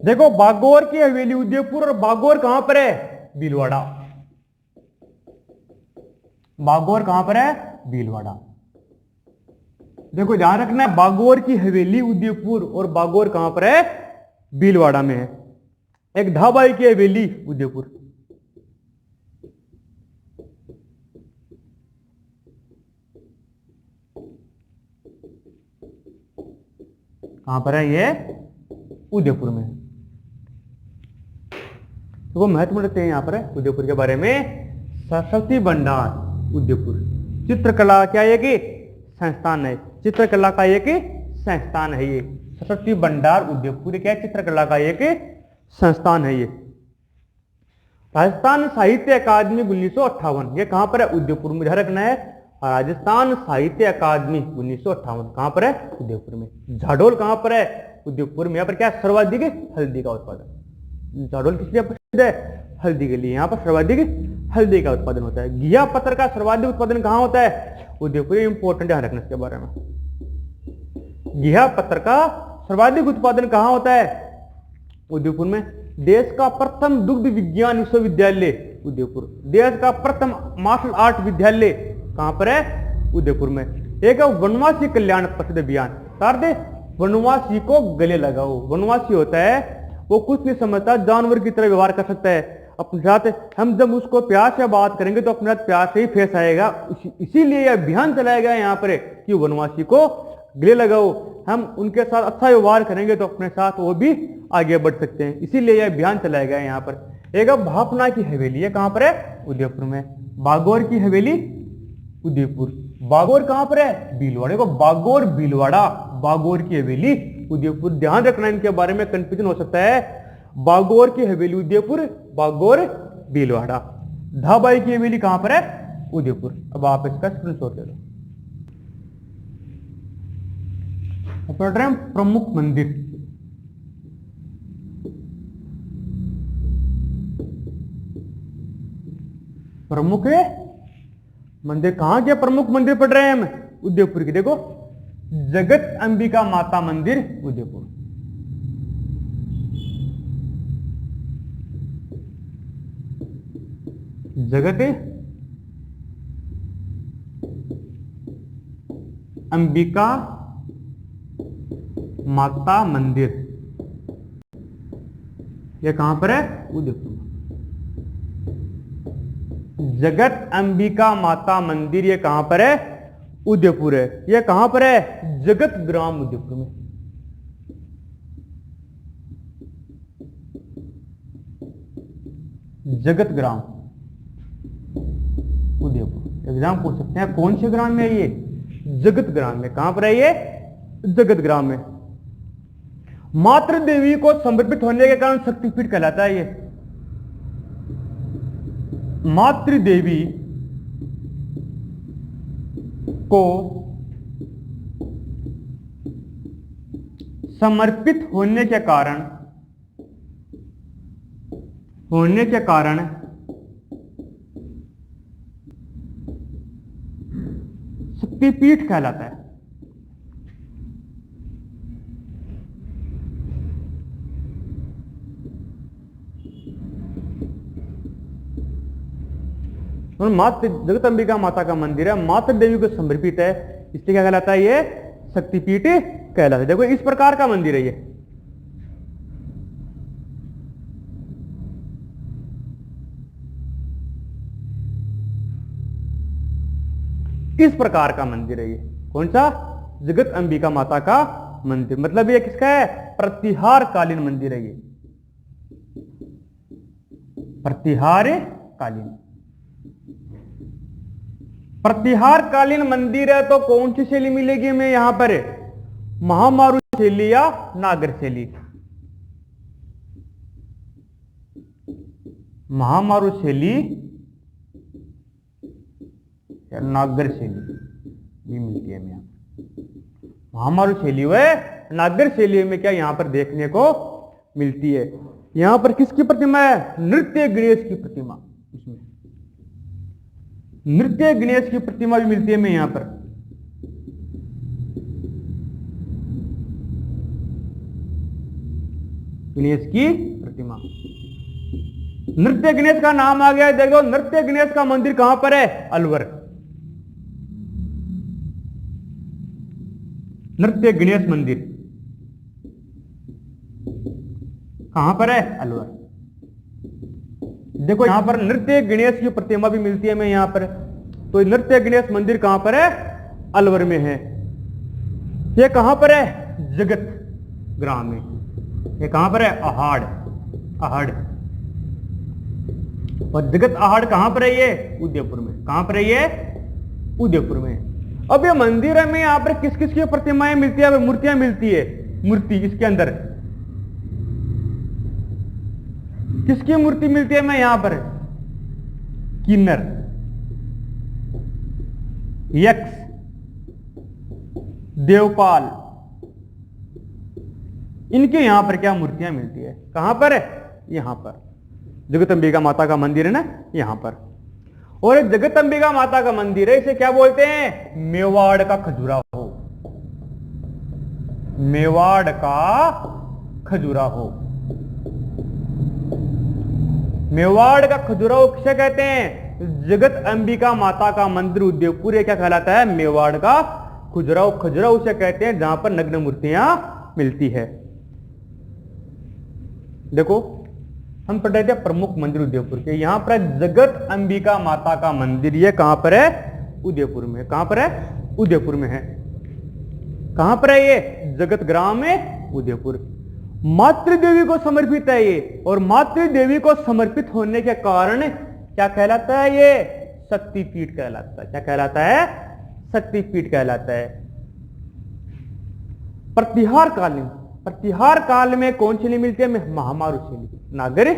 देखो बागोर की हवेली उदयपुर, और बागोर कहां पर है? भीलवाड़ा। बागोर कहां पर है? भीलवाड़ा। देखो ध्यान रखना है, बागोर की हवेली उदयपुर और बागोर कहां पर है? भीलवाड़ा में है। एक धाबाई की हवेली उदयपुर। कहां पर है ये? उदयपुर में। तो वो महत्वपूर्ण रखते हैं यहां पर है उदयपुर के बारे में। सरस्वती भंडार उदयपुर। चित्रकला क्या है कि संस्थान है। चित्रकला का एक संस्थान है ये सरस्वती भंडार उदयपुर। क्या है? चित्रकला का एक संस्थान है ये। राजस्थान साहित्य अकादमी 1958, ये कहां पर है? उदयपुर में। ध्यान रखना है, राजस्थान साहित्य अकादमी 1958 कहां पर है? उदयपुर में। झाडोल कहां पर है? उदयपुर में। यहाँ पर क्या सर्वाधिक हल्दी का उत्पादन। झाडोल किस लिए प्रसिद्ध है? हल्दी के लिए। यहाँ पर सर्वाधिक हल्दी का उत्पादन होता है। घिया पत्थर का सर्वाधिक उत्पादन कहां होता है? उदयपुर। इंपॉर्टेंट ध्यान रखना इसके बारे में। घिया पत्थर का सर्वाधिक उत्पादन कहां होता है? उदयपुर में। देश का प्रथम दुग्ध विज्ञान विश्वविद्यालय उदयपुर। देश का प्रथम मार्शल आर्ट विद्यालय कहां पर है? उदयपुर में। एक वनवासी कल्याण प्रसिद्ध अभियान। वनवासी को गले लगाओ। वनवासी होता है वो कुछ नहीं समझता, जानवर की तरह व्यवहार कर सकता है अपने साथ। हम जब उसको प्यार से बात करेंगे तो अपने साथ प्यार से ही फेस आएगा। इसीलिए यह अभियान चलाया गया यहाँ पर कि वनवासी को गले लगाओ। हम उनके साथ अच्छा व्यवहार करेंगे तो अपने साथ वो भी आगे बढ़ सकते हैं। इसीलिए यह अभियान चलाया गया है यहाँ पर। एक भापना की हवेली है कहां पर है? उदयपुर में। बागौर की हवेली उदयपुर। बागौर कहां पर है? भीलवाड़ा को। बागौर भीलवाड़ा। बागौर की हवेली उदयपुर। ध्यान रखना, इनके बारे में कंफ्यूजन हो सकता है। बागौर की हवेली उदयपुर, बागौर भीलवाड़ा। धाबाई की हवेली कहां पर है? उदयपुर। अब आप इसका स्क्रीनशॉट ले लो। पढ़ रहे हैं प्रमुख मंदिर। प्रमुख मंदिर कहां के प्रमुख मंदिर पढ़ रहे हैं हम? उदयपुर की। देखो, जगत अंबिका माता मंदिर उदयपुर। जगत अंबिका माता मंदिर ये कहां पर है? उदयपुर। जगत अंबिका माता मंदिर ये कहां पर है? उदयपुर है। ये कहां पर है? जगत ग्राम उदयपुर में। जगत ग्राम उदयपुर। एग्जाम पूछ सकते हैं कौन से ग्राम में है ये? जगत ग्राम में। कहां पर है ये? जगत ग्राम में। मातृ देवी को समर्पित होने के कारण शक्तिपीठ कहलाता है ये। मातृ देवी को समर्पित होने के कारण शक्तिपीठ कहलाता है। मातृ जगत अंबिका माता का मंदिर है, मातृ देवी को समर्पित है, इसलिए क्या कहलाता है? ये शक्तिपीठ कहलाता है। देखो, इस प्रकार का मंदिर है ये। इस प्रकार का मंदिर है ये। कौन सा? जगत अंबिका माता का मंदिर। मतलब ये किसका है? प्रतिहार कालीन मंदिर है ये। प्रतिहार कालीन। प्रतिहार कालीन मंदिर है तो कौन सी शैली मिलेगी हमें यहां पर? महामारू शैली या नागर शैली? महामारू शैली या नागर शैली भी मिलती है हमें। महामारू शैली व नागर शैली में क्या यहां पर देखने को मिलती है? यहां पर किसकी प्रतिमा है? नृत्य गणेश की प्रतिमा। इसमें नृत्य गणेश की प्रतिमा भी मिलती है हमें यहां पर। गणेश की प्रतिमा। नृत्य गणेश का नाम आ गया। देखो, नृत्य गणेश का मंदिर कहां पर है? अलवर। नृत्य गणेश मंदिर कहां पर है? अलवर। देखो, यहां पर नृत्य गणेश की प्रतिमा भी मिलती है हमें यहां पर। तो नृत्य गणेश मंदिर कहां पर है? अलवर में है। ये कहां पर है? जगत ग्राम में। ये कहां पर है? अहाड़। अहाड़। और जगत अहाड़ कहां पर है? ये उदयपुर में। कहां पर है ये? उदयपुर में। अब ये मंदिर है में यहां पर किस किस की प्रतिमाएं मिलती है? मूर्तियां मिलती है। मूर्ति इसके अंदर किसकी मूर्ति मिलती है मैं यहां पर? किन्नर। यक्ष, देवपाल, इनके यहां पर क्या मूर्तियां मिलती है? कहां पर है? यहां पर जगदंबिका माता का मंदिर है ना, यहां पर। और जगदंबिका माता का मंदिर है, इसे क्या बोलते हैं? मेवाड़ का खजुराहो। मेवाड़ का खजुराहो। मेवाड़ का खजुराहो किसे कहते हैं? जगत अंबिका माता का मंदिर उदयपुर क्या कहलाता है? मेवाड़ का खजुराहो। खजुराहो उसे कहते हैं जहां पर नग्न मूर्तियां मिलती है। देखो हम पढ़ रहे थे प्रमुख मंदिर उदयपुर के, यहां पर जगत अंबिका माता का मंदिर, ये कहां पर है? उदयपुर में। कहां पर है? उदयपुर में है। कहां पर है ये? जगत ग्राम में उदयपुर। मातृ देवी को समर्पित है ये, और मातृ देवी को समर्पित होने के कारण क्या कहलाता है ये? शक्तिपीठ कहलाता है। क्या कहलाता है? शक्तिपीठ कहलाता है। प्रतिहार काल में कौन शैली मिलती है? महामारु शैली, नागर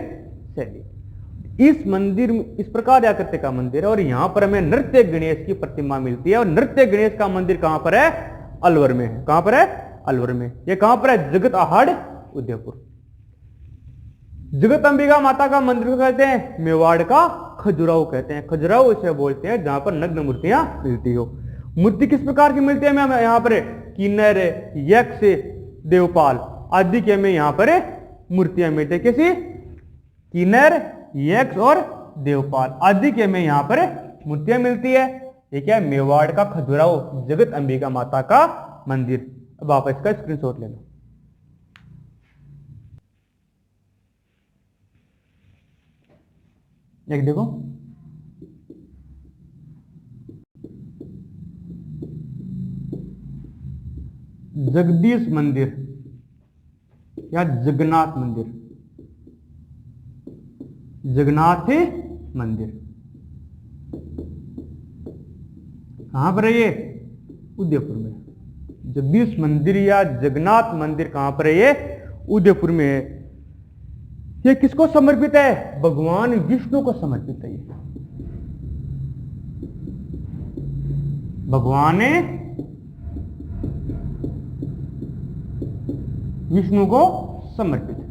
शैली। इस मंदिर, इस प्रकार आकृति का मंदिर है, और यहां पर हमें नृत्य गणेश की प्रतिमा मिलती है। और नृत्य गणेश का मंदिर कहां पर है? अलवर में है। कहां पर है? अलवर में। यह कहां पर है? जगत आहड़ उदयपुर। जगत अंबिका माता का मंदिर को कहते हैं मेवाड़ का खजुराहो कहते हैं। खजुराहो इसे बोलते हैं जहां पर नग्न मूर्तियां मिलती हो। मूर्ति किस प्रकार की मिलती है हमें? यहां पर किन्नर, यक्ष, देवपाल आदि के हमें यहां पर मूर्तियां मिलती है। किसी? किन्नर, यक्ष और देवपाल आदि के हमें यहां पर मूर्तियां मिलती है। ये क्या है? मेवाड़ का खजुराहो, जगत अंबिका माता का मंदिर। अब आप इसका स्क्रीनशॉट ले लो। एक देखो, जगदीश मंदिर या जगन्नाथ मंदिर, जगन्नाथ मंदिर कहां पर है ये? उदयपुर में। जगदीश मंदिर या जगन्नाथ मंदिर कहां पर है ये? उदयपुर में है। ये किसको समर्पित है? भगवान विष्णु को समर्पित है। ये भगवान विष्णु को समर्पित है।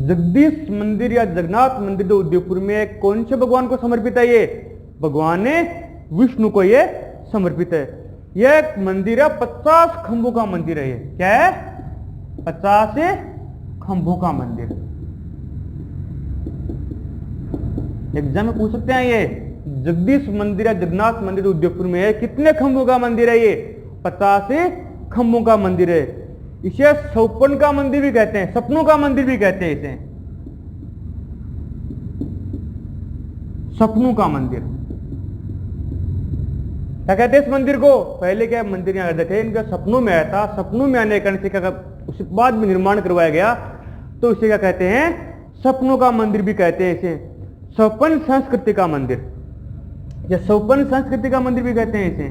जगदीश मंदिर या जगन्नाथ मंदिर जो उदयपुर में कौन से भगवान को समर्पित है? ये भगवान विष्णु को ये समर्पित है। यह मंदिर है 50 खंभों का मंदिर है। ये क्या है? 50 खंभों का मंदिर। एग्जाम में पूछ सकते हैं ये जगदीश मंदिर या जगन्नाथ मंदिर उदयपुर में है, कितने खंभों का मंदिर है? ये 50 खंभों का मंदिर है। इसे सौपन का मंदिर भी कहते हैं, सपनों का मंदिर भी कहते हैं। इसे सपनों का मंदिर क्या कहते हैं इस मंदिर को? पहले क्या मंदिर यहां रहते थे, इनका सपनों में आया था। सपनों में आने के कारण उसके बाद में निर्माण करवाया गया, तो इसे क्या कहते हैं? सपनों का मंदिर भी कहते हैं। इसे सौपन संस्कृति का मंदिर या सौपन संस्कृति का मंदिर भी कहते हैं। इसे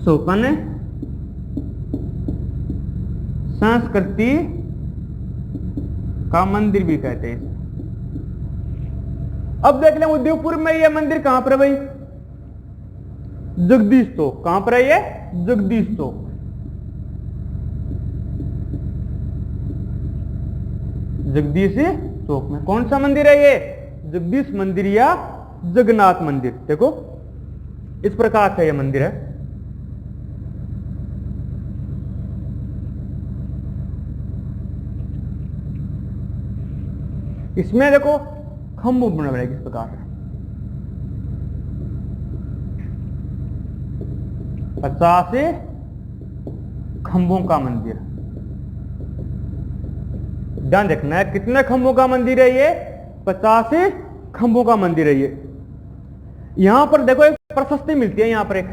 सौपन संस्कृति का मंदिर भी कहते हैं। अब देख लें उदयपुर में यह मंदिर कहां पर है भाई? जगदीश चौक। कहां पर है ये? जगदीश चौक। जगदीश चौक में कौन सा मंदिर है ये? जगदीश मंदिर या जगन्नाथ मंदिर। देखो इस प्रकार का यह मंदिर है। इसमें देखो खंभ बना बनेगा इस प्रकार से 50 खंभों का मंदिर। ध्यान रखना है कितने खंभों का मंदिर है ये? 50 खंभों का मंदिर है ये। यहां पर देखो एक प्रशस्ति मिलती है, यहां पर एक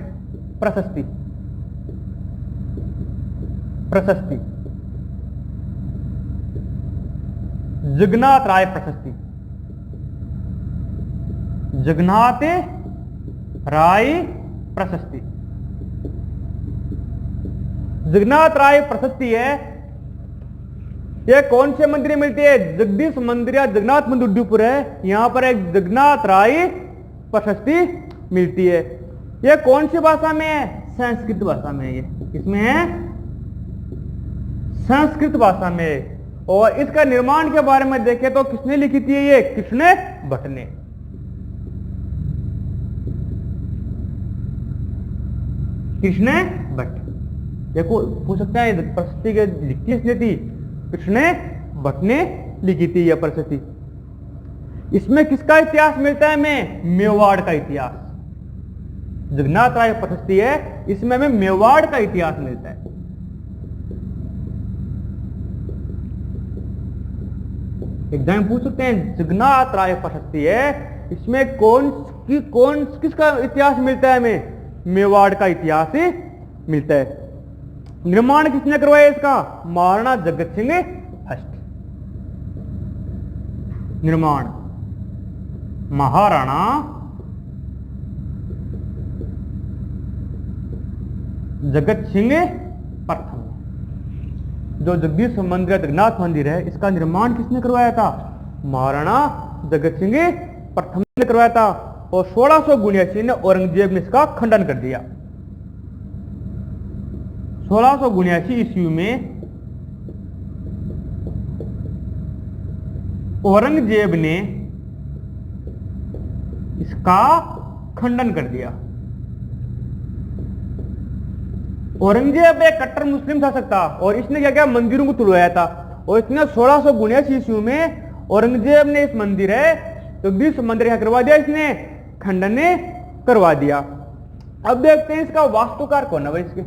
प्रशस्ति प्रशस्ति जगन्नाथ राय प्रशस्ति। जगन्नाथ राय प्रशस्ति, जगन्नाथ राय प्रशस्ति है ये कौन से मंदिर मिलती है? जगदीश मंदिर या जगन्नाथ मंदिर उदयपुर है, यहां पर एक जगन्नाथ राय प्रशस्ति मिलती है। ये कौन सी भाषा में है? संस्कृत भाषा में। ये किसमें है? संस्कृत भाषा में। और इसका निर्माण के बारे में देखें तो किसने लिखी थी? ये कृष्ण भट्ट ने। कृष्ण भट्ट। देखो पूछ सकते हैं प्रशस्ति के लिखी किसने थी? कृष्ण भट्ट ने लिखी थी यह प्रशस्ति। इसमें किसका इतिहास मिलता है हमें? मेवाड़ का इतिहास। जगन्नाथ राय प्रशस्ति है, इसमें हमें मेवाड़ का इतिहास मिलता है। एग्जाम पूछ सकते हैं जगन्नाथ राय प्रशस्ति है, इसमें किसका इतिहास मिलता है हमें? मेवाड़ का इतिहास मिलता है। निर्माण किसने करवाया इसका? महाराणा जगत सिंह फर्स्ट। निर्माण महाराणा जगत सिंह प्रथम। जो जगदीश मंदिर जगन्नाथ मंदिर है, इसका निर्माण किसने करवाया था? महाराणा जगत सिंह प्रथम ने करवाया था। और 1679 ने औरंगजेब ने इसका खंडन कर दिया। 1679 ईस्वी में औरंगजेब ने इसका खंडन कर दिया। औरंगजेब एक कट्टर मुस्लिम था सकता, और इसने क्या किया? मंदिरों को तुड़वाया था। और इसने 1679 ईस्वी में औरंगजेब ने इस मंदिर है जगदीश मंदिर क्या करवा दिया? इसने खंडन ने करवा दिया। अब देखते हैं इसका वास्तुकार कौन है भाई। इसके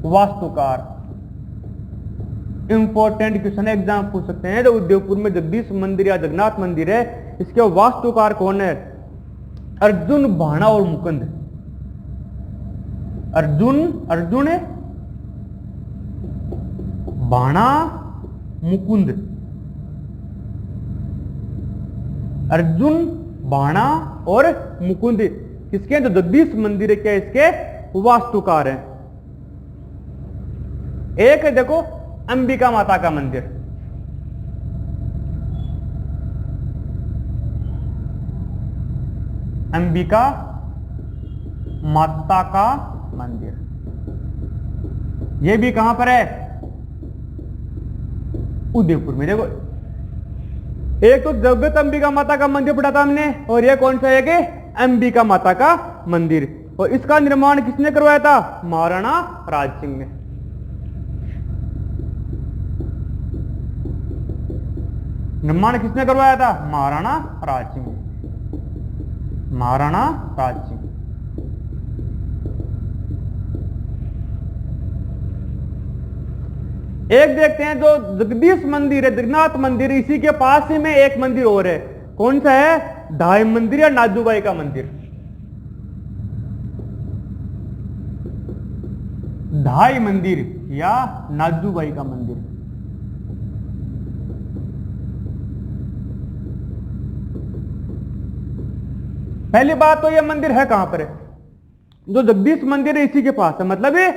वास्तुकार इंपॉर्टेंट क्वेश्चन है, एग्जाम पूछ सकते हैं। जो उदयपुर में जगदीश मंदिर या जगन्नाथ मंदिर है, इसके वास्तुकार कौन है? अर्जुन, भाणा और मुकुंद। अर्जुन है, भाणा, मुकुंद। अर्जुन, भाणा और मुकुंद किसके? जो जगदीश मंदिर के इसके वास्तुकार हैं। एक देखो अंबिका माता का मंदिर, अंबिका माता का मंदिर, यह भी कहां पर है? उदयपुर में। देखो एक तो जगत अंबिका माता का मंदिर पढ़ा था हमने, और यह कौन सा है कि अंबिका माता का मंदिर। और इसका निर्माण किसने करवाया था? महाराणा राज सिंह ने। निर्माण किसने करवाया था? महाराणा राज सिंह ने। महाराणा राज सिंह। एक देखते हैं जो जगदीश मंदिर है, जगन्नाथ मंदिर, इसी के पास ही में एक मंदिर और है। कौन सा है? ढाई मंदिर या नाजूबाई का मंदिर। ढाई मंदिर या नाजूबाई का मंदिर। पहली बात तो यह मंदिर है कहां पर है? जो जगदीश मंदिर है इसी के पास है, मतलब ये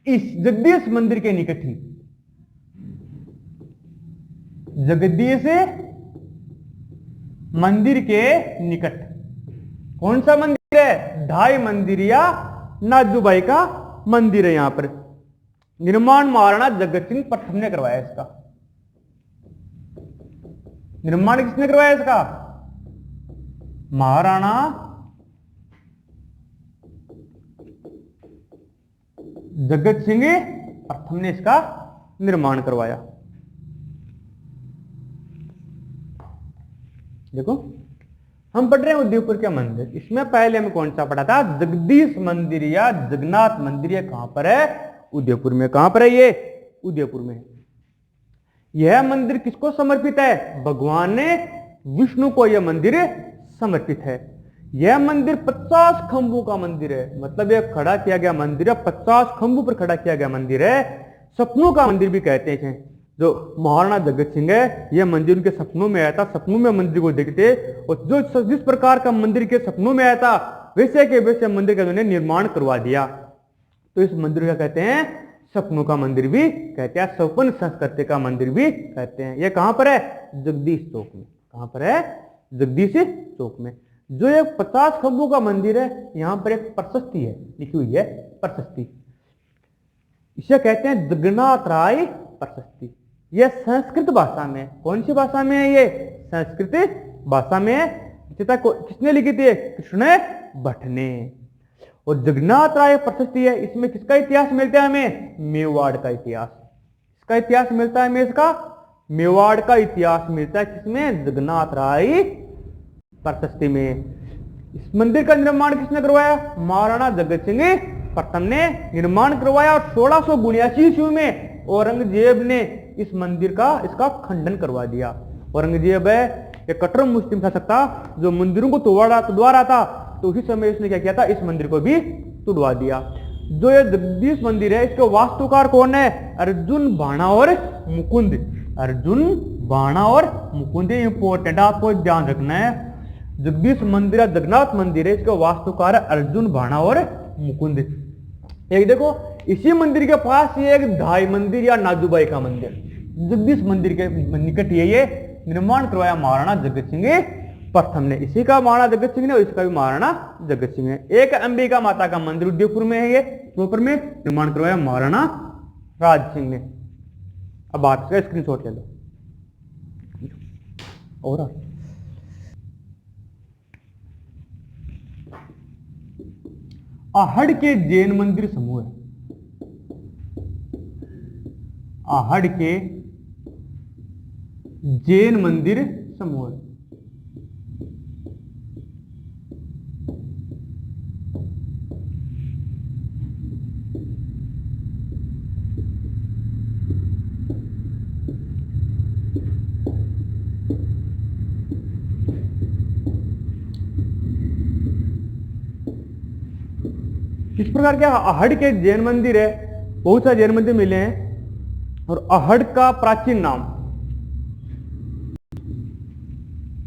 इस जगदीश मंदिर के निकट ही। जगदीश मंदिर के निकट कौन सा मंदिर है? ढाई मंदिर या नाजूबाई का मंदिर है। यहां पर निर्माण महाराणा जगत सिंह प्रथम ने करवाया इसका। निर्माण किसने करवाया इसका? महाराणा जगत सिंह प्रथम ने इसका निर्माण करवाया। देखो हम पढ़ रहे हैं उदयपुर के मंदिर, इसमें पहले हमें कौन सा पढ़ा था? जगदीश मंदिर या जगन्नाथ मंदिर। ये कहां पर है? उदयपुर में। कहां पर है ये? उदयपुर में। यह मंदिर किसको समर्पित है? भगवान विष्णु को यह मंदिर समर्पित है। यह मंदिर 50 खंभों का मंदिर है, मतलब यह खड़ा किया गया मंदिर है, 50 खंभों पर खड़ा किया गया मंदिर है। सपनों का मंदिर भी कहते हैं। जो महाराणा जगत सिंह है, यह मंदिर उनके सपनों में आया था, सपनों में मंदिर को देखते, और जो जिस प्रकार का मंदिर के सपनों में आया था वैसे के वैसे मंदिर का उन्होंने निर्माण करवा दिया। तो इस मंदिर का कहते हैं सपनों का मंदिर भी कहते हैं, स्वप्न संस्कृति का मंदिर भी कहते हैं। ये कहां पर है? जगदीश चौक में। कहां पर है? जगदीश चौक में। जो ये 50 खंभों का मंदिर है, यहां पर एक प्रशस्ति है, लिखी हुई है प्रशस्ति। इसे कहते हैं जगन्नाथ राय प्रशस्ति। यह संस्कृत भाषा में, कौन सी भाषा में है? ये संस्कृत भाषा में है। किसने लिखी थी? कृष्ण भट्ट ने। और जगन्नाथ राय प्रशस्ति है, इसमें किसका इतिहास मिलता है हमें? मेवाड़ का इतिहास। इसका इतिहास मिलता है हमें, इसका मेवाड़ का इतिहास मिलता है किसमें? जगन्नाथ राय प्रशस्ति में। इस मंदिर का निर्माण किसने करवाया? महाराणा जगत सिंह प्रथम ने निर्माण करवाया। और 1682 ईस्वी में औरंगजेब ने इस मंदिर का, इसका खंडन करवा दिया। औरंगजेब है एक कट्टर मुस्लिम शासक था जो मंदिरों को तोड़वा रहा था, तो उसी समय इसने क्या किया था? इस मंदिर को भी तोड़वा दिया। जो ये जगदीश मंदिर है, इसके वास्तुकार कौन है? अर्जुन बाणा और मुकुंद। अर्जुन बाणा और मुकुंद इंपोर्टेंट, आपको ध्यान रखना है। जगदीश मंदिर है, जगन्नाथ मंदिर है, इसके वास्तुकार अर्जुन बाणा और मुकुंद। एक देखो, इसी मंदिर के पास ये एक धाई मंदिर या नाजूबाई का मंदिर, जगदीश मंदिर के निकट ये निर्माण करवाया महाराणा जगत सिंह प्रथम ने। इसी का महाराणा जगत सिंह ने और इसका भी महाराणा जगत सिंह है। एक अंबिका माता का मंदिर उदयपुर में है, ये उदयपुर में निर्माण करवाया महाराणा राज सिंह ने। अब आप इसका स्क्रीनशॉट ले लो। और आहड़ के जैन मंदिर समूह है। आहड़ के जैन मंदिर समूह है। इस प्रकार के आहड़ के जैन मंदिर है, बहुत सारे जैन मंदिर मिले हैं। और आहड़ का प्राचीन नाम,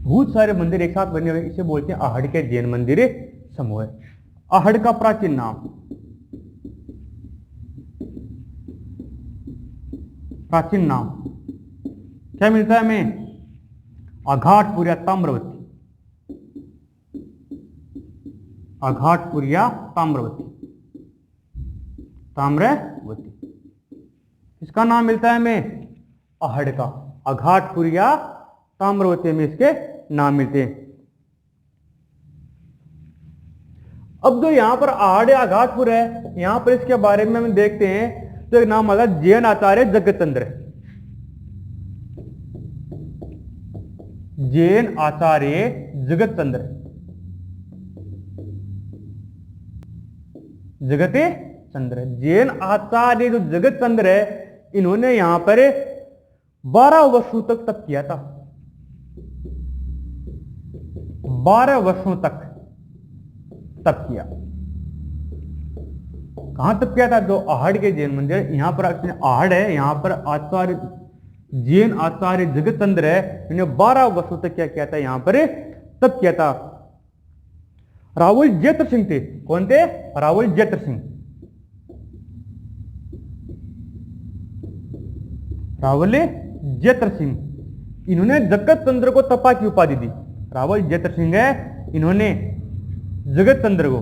बहुत सारे मंदिर एक साथ बने हुए, इसे बोलते हैं आहड़ के जैन मंदिर समूह है। आहड़ का प्राचीन नाम, प्राचीन नाम क्या मिलता है हमें? अघाटपुर या ताम्रवती। अघाटपुर या ताम्रवती, ताम्रवती, इसका नाम मिलता है हमें आहड़ का। अघाटपुर या ताम्रवती में इसके नाम मिलते हैं। अब जो यहां पर आहड़ या अघाटपुर है, यहां पर इसके बारे में हम देखते हैं तो एक नाम आता है जैन आचार्य जगतचंद्र। जैन आचार्य जगतचंद्र, जगत चंद्र, जैन आचार्य जो जगत चंद्र है, इन्होंने यहां पर 12 वर्षों तक तप किया था। 12 वर्षों तक तप किया। कहां तप किया था? जो आहड़ के जैन मंदिर, यहां पर आहड़ है, यहां पर आचार्य जैन आचार्य जगत चंद्र है, इन्होंने 12 वर्षों तक क्या किया था? यहां पर तप किया था। राहुल जैत्र सिंह थे। कौन थे? राहुल जैत्र सिंह। राहुल जैत्र सिंह, इन्होंने जगत चंद्र को तपा की उपाधि दी। राहुल जैत्र सिंह है, इन्होंने जगत चंद्र को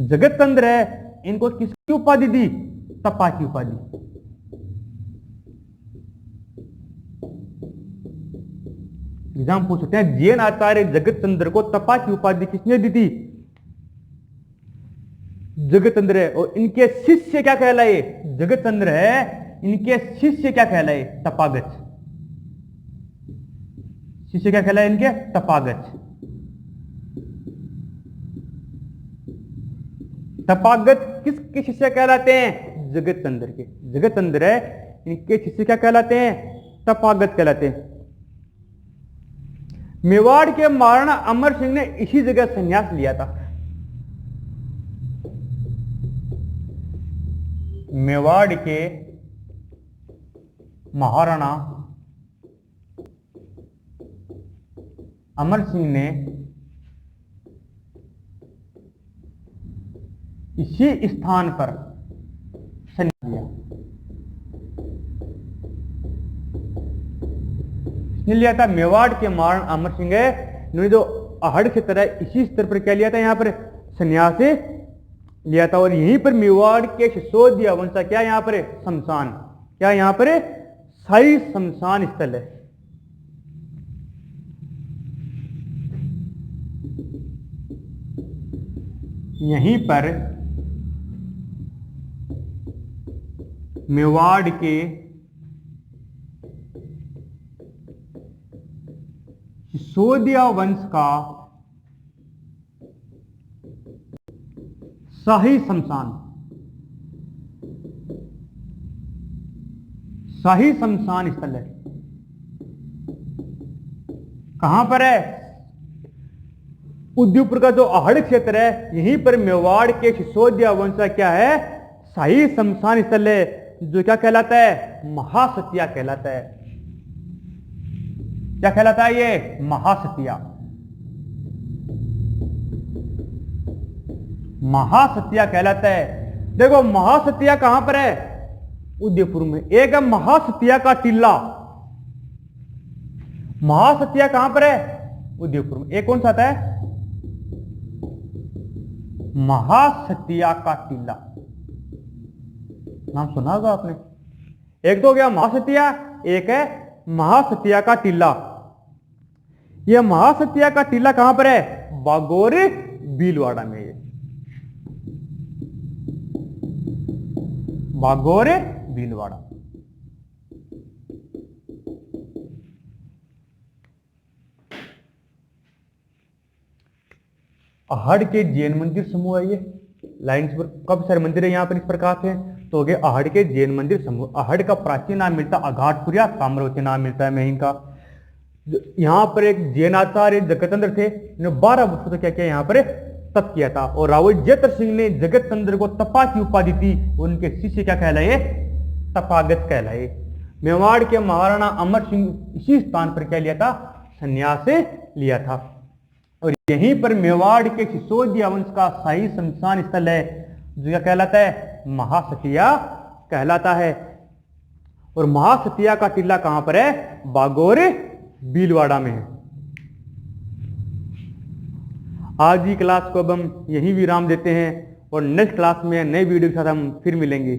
जगत चंद्र है, इनको किसकी उपाधि दी? तपा की उपाधि। एग्जाम पूछ सकते हैं, जैन आचार्य जगत चंद्र को तपा की उपाधि किसने दी थी? जगत चंद्र है। और इनके शिष्य क्या कहलाए? जगत चंद्र है, इनके शिष्य क्या कहलाए? तपागत। शिष्य क्या कहलाए इनके? तपागत। तपागत किसके शिष्य कहलाते हैं? जगत चंद्र के। जगत चंद्र है, इनके शिष्य क्या कहलाते हैं? तपागत कहलाते हैं। मेवाड़ के महाराणा अमर सिंह ने इसी जगह संन्यास लिया था। मेवाड़ के महाराणा अमर सिंह ने इसी स्थान पर संन्यास लिया। इसने लिया था मेवाड़ के महाराणा अमर सिंह है, इन्होंने जो आहड़ क्षेत्र है इसी स्तर पर क्या लिया था, यहाँ पर संन्यास लिया था। और यहीं पर मेवाड़ के सिसोदिया वंश का क्या यहाँ पर शमशान, क्या यहाँ पर शाही शमशान स्थल है। यहीं पर मेवाड़ के सिसोदिया वंश का शाही शमशान, शाही शमशान स्थल है। कहां पर है, उदयपुर का जो आहड़ क्षेत्र है यहीं पर मेवाड़ के सिसोदिया वंश का क्या है, शाही शमशान स्थल है, जो क्या कहलाता है, महासतिया कहलाता है। क्या कहलाता है ये, महासतिया। महासतिया कहलाता है। देखो महासतिया कहां पर है, उदयपुर में। एक है महासतिया का टीला, महासतिया कहां पर है, उदयपुर में। एक कौन सा आता है, महासतिया का टीला, नाम सुना होगा आपने। एक तो हो गया महासतिया, एक है महासतिया का टीला। यह महासतिया का टीला कहां पर है, बागोर भीलवाड़ा में। ये बागोर भीलवाड़ा। आहड़ के जैन मंदिर समूह है ये लाइन्स पर, कब सारे मंदिर है यहाँ पर इस प्रकार से, तो हो गए आहड़ के जैन मंदिर समूह। आहड़ का प्राचीन नाम मिलता अघाटपुरिया साम्राज्य नाम मिलता है मेहिन का। यहाँ पर एक जैन आचार्य जगतचंद्र थे, इन्होंने 12 वर्षों तक क्या किया, यहाँ पर तप किया था। और रावल जयत्र सिंह ने जगतचंद्र को तपा की उपाधि दी, उनके शिष्य क्या कहलाए, तपागत कहलाए। मेवाड़ के महाराणा अमर सिंह इसी स्थान पर क्या लिया था, संन्यास लिया था। और यहीं पर मेवाड़ के सिसोदिया वंश का शाही शमशान स्थल है, जो क्या कहलाता है, महासतिया कहलाता है। और महासतिया का टीला कहां पर है, बागोर भीलवाड़ा में है। आज की क्लास को अब हम यहीं विराम देते हैं और नेक्स्ट क्लास में नए वीडियो के साथ हम फिर मिलेंगे।